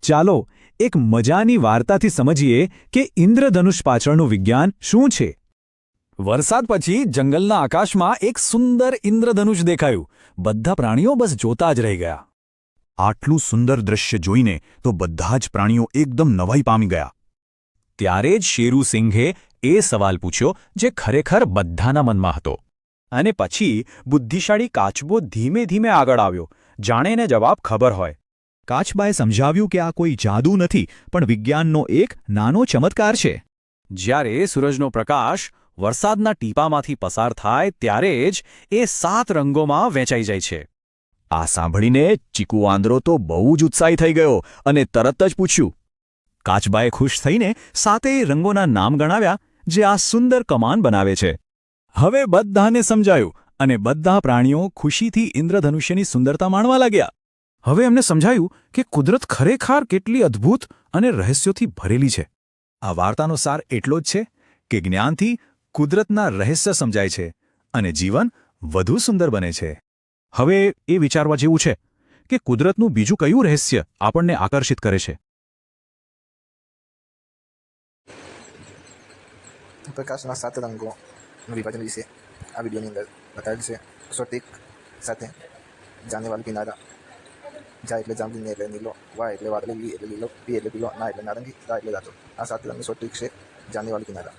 ચાલો એક મજાની વાર્તાથી સમજીએ કે ઇન્દ્રધનુષ પાછળનું વિજ્ઞાન શું છે. વરસાદ પછી જંગલના આકાશમાં એક સુંદર ઇન્દ્રધનુષ દેખાયું. બધા પ્રાણીઓ બસ જોતા જ રહી ગયા. આટલું સુંદર દૃશ્ય જોઈને તો બધા જ પ્રાણીઓ એકદમ નવાઈ પામી ગયા. ત્યારે જ શેરુ સિંઘે એ સવાલ પૂછ્યો જે ખરેખર બધાના મનમાં હતો. અને પછી બુદ્ધિશાળી કાચબો ધીમે ધીમે આગળ આવ્યો, જાણે એને જવાબ ખબર હોય. કાચબાએ સમજાવ્યું કે આ કોઈ જાદુ નથી, પણ વિજ્ઞાનનો એક નાનો ચમત્કાર છે. જ્યારે સૂરજનો પ્રકાશ વરસાદના ટીપામાંથી પસાર થાય ત્યારે જ એ 7 રંગોમાં વહેંચાઈ જાય છે. આ સાંભળીને ચીકુ વાંદરો તો બહુ જ ઉત્સાહી થઈ ગયો અને તરત જ પૂછ્યું. કાચબાએ ખુશ થઈને 7 રંગોના નામ ગણાવ્યા જે આ સુંદર કમાન બનાવે છે. હવે બધાને સમજાયું અને બધા પ્રાણીઓ ખુશીથી ઇન્દ્રધનુષ્યની સુંદરતા માણવા લાગ્યા. હવે એમને સમજાયું કે કુદરત ખરેખર કેટલી અદ્ભુત અને રહસ્યોથી ભરેલી છે. આ વાર્તાનો સાર એટલો જ છે કે જ્ઞાનથી કુદરતના રહસ્ય સમજાય છે અને જીવન વધુ સુંદર બને છે. હવે એ વિચારવા જેવું છે કે કુદરતનું બીજું કયું રહસ્ય આપણને આકર્ષિત કરે છે. પ્રકાશના 7 રંગોનું વિભાજન વિશે આ વિડીયોની અંદર બતાવેલ છે. સ્વતિક સાથે જાનેવાલ કિનારા. જા એટલે જાંબલી, ને એટલે નીલો, વા એટલે વાદળી, લી એટલે લીલો, પી એટલે પીલો, ના એટલે નારંગી, રા એટલે રાતો. આ 7 રંગનું સ્વતિક છે જાનેવાલ કિનારા.